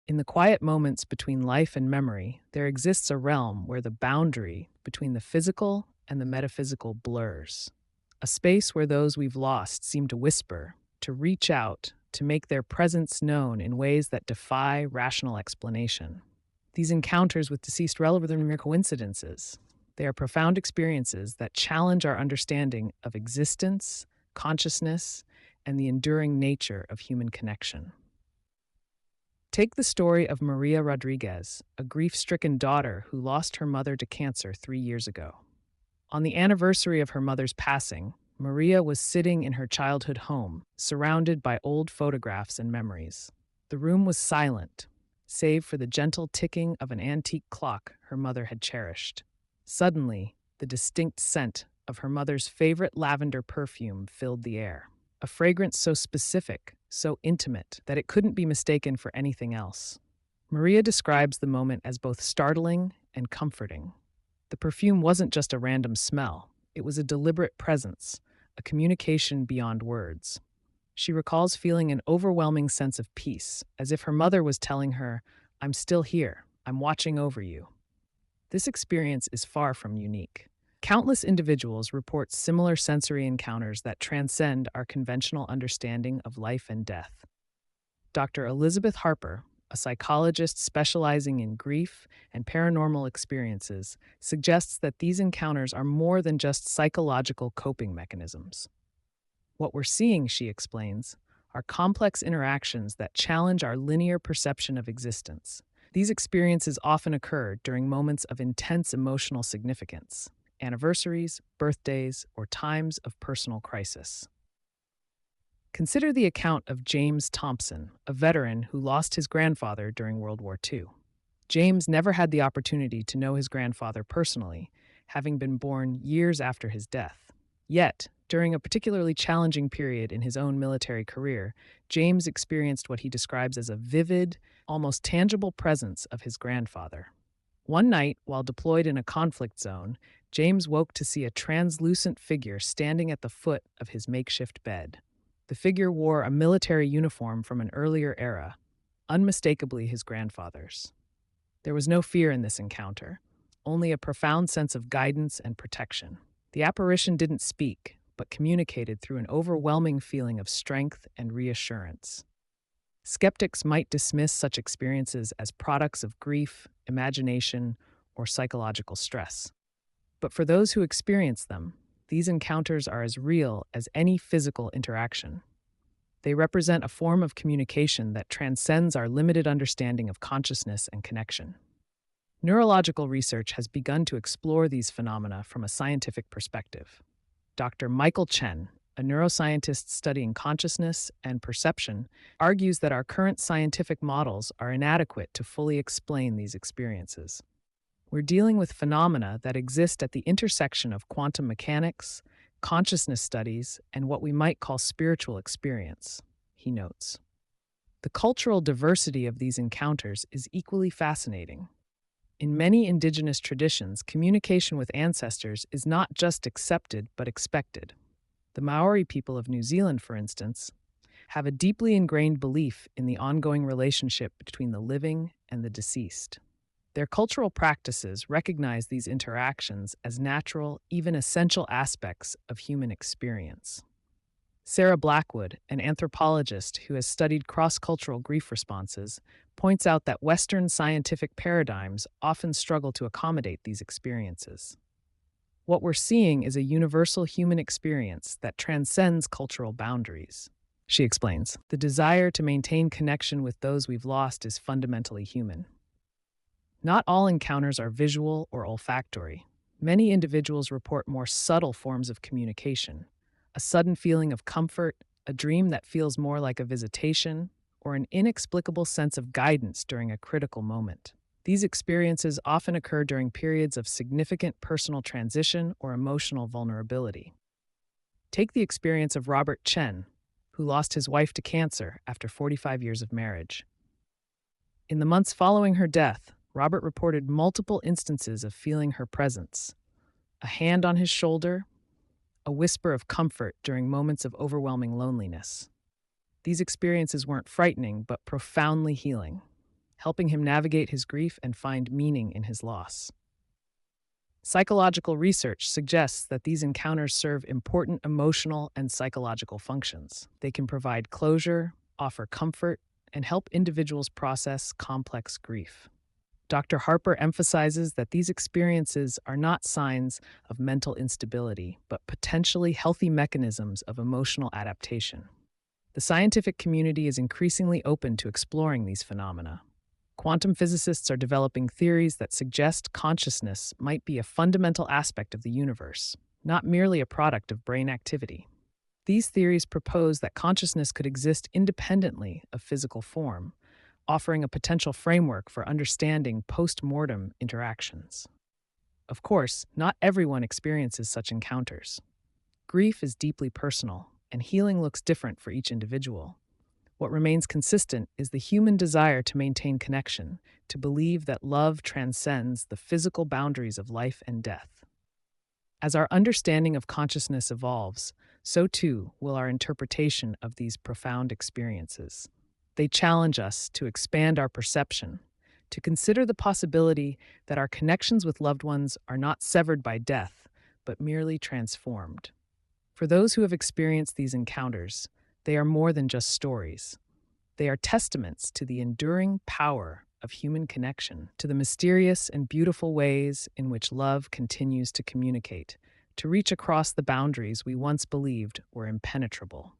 In the quiet moments between life and memory, there exists a realm where the boundary between the physical and the metaphysical blurs. A space where those we've lost seem to whisper, to reach out, to make their presence known in ways that defy rational explanation. These encounters with deceased relatives are mere coincidences. They are profound experiences that challenge our understanding of existence, consciousness, and the enduring nature of human connection. Take the story of Maria Rodriguez, a grief stricken daughter who lost her mother to cancer 3 years ago. On the anniversary of her mother's passing, Maria was sitting in her childhood home, surrounded by old photographs and memories. The room was silent, save for the gentle ticking of an antique clock her mother had cherished. Suddenly, the distinct scent of her mother's favorite lavender perfume filled the air, a fragrance so specific, so intimate, that it couldn't be mistaken for anything else. Maria describes the moment as both startling and comforting. The perfume wasn't just a random smell, it was a deliberate presence, a communication beyond words. She recalls feeling an overwhelming sense of peace, as if her mother was telling her, "I'm still here, I'm watching over you." This experience is far from unique. Countless individuals report similar sensory encounters that transcend our conventional understanding of life and death. Dr. Elizabeth Harper, a psychologist specializing in grief and paranormal experiences, suggests that these encounters are more than just psychological coping mechanisms. What we're seeing, she explains, are complex interactions that challenge our linear perception of existence. These experiences often occur during moments of intense emotional significance, anniversaries, birthdays, or times of personal crisis. Consider the account of James Thompson, a veteran who lost his grandfather during World War II. James never had the opportunity to know his grandfather personally, having been born years after his death. Yet, during a particularly challenging period in his own military career, James experienced what he describes as a vivid, almost tangible presence of his grandfather. One night, while deployed in a conflict zone, James woke to see a translucent figure standing at the foot of his makeshift bed. The figure wore a military uniform from an earlier era, unmistakably his grandfather's. There was no fear in this encounter, only a profound sense of guidance and protection. The apparition didn't speak, but communicated through an overwhelming feeling of strength and reassurance. Skeptics might dismiss such experiences as products of grief, imagination, or psychological stress. But for those who experience them, these encounters are as real as any physical interaction. They represent a form of communication that transcends our limited understanding of consciousness and connection. Neurological research has begun to explore these phenomena from a scientific perspective. Dr. Michael Chen, a neuroscientist studying consciousness and perception, argues that our current scientific models are inadequate to fully explain these experiences. We're dealing with phenomena that exist at the intersection of quantum mechanics, consciousness studies, and what we might call spiritual experience, he notes. The cultural diversity of these encounters is equally fascinating. In many indigenous traditions, communication with ancestors is not just accepted but expected. The Maori people of New Zealand, for instance, have a deeply ingrained belief in the ongoing relationship between the living and the deceased. Their cultural practices recognize these interactions as natural, even essential aspects of human experience. Sarah Blackwood, an anthropologist who has studied cross-cultural grief responses, points out that Western scientific paradigms often struggle to accommodate these experiences. What we're seeing is a universal human experience that transcends cultural boundaries. She explains, the desire to maintain connection with those we've lost is fundamentally human. Not all encounters are visual or olfactory. Many individuals report more subtle forms of communication, a sudden feeling of comfort, a dream that feels more like a visitation, or an inexplicable sense of guidance during a critical moment. These experiences often occur during periods of significant personal transition or emotional vulnerability. Take the experience of Robert Chen, who lost his wife to cancer after 45 years of marriage. In the months following her death, Robert reported multiple instances of feeling her presence, a hand on his shoulder, a whisper of comfort during moments of overwhelming loneliness. These experiences weren't frightening, but profoundly healing. helping him navigate his grief and find meaning in his loss. Psychological research suggests that these encounters serve important emotional and psychological functions. They can provide closure, offer comfort, and help individuals process complex grief. Dr. Harper emphasizes that these experiences are not signs of mental instability, but potentially healthy mechanisms of emotional adaptation. The scientific community is increasingly open to exploring these phenomena. Quantum physicists are developing theories that suggest consciousness might be a fundamental aspect of the universe, not merely a product of brain activity. These theories propose that consciousness could exist independently of physical form, offering a potential framework for understanding post-mortem interactions. Of course, not everyone experiences such encounters. Grief is deeply personal, and healing looks different for each individual. What remains consistent is the human desire to maintain connection, to believe that love transcends the physical boundaries of life and death. As our understanding of consciousness evolves, so too will our interpretation of these profound experiences. They challenge us to expand our perception, to consider the possibility that our connections with loved ones are not severed by death, but merely transformed. For those who have experienced these encounters, they are more than just stories. They are testaments to the enduring power of human connection, to the mysterious and beautiful ways in which love continues to communicate, to reach across the boundaries we once believed were impenetrable.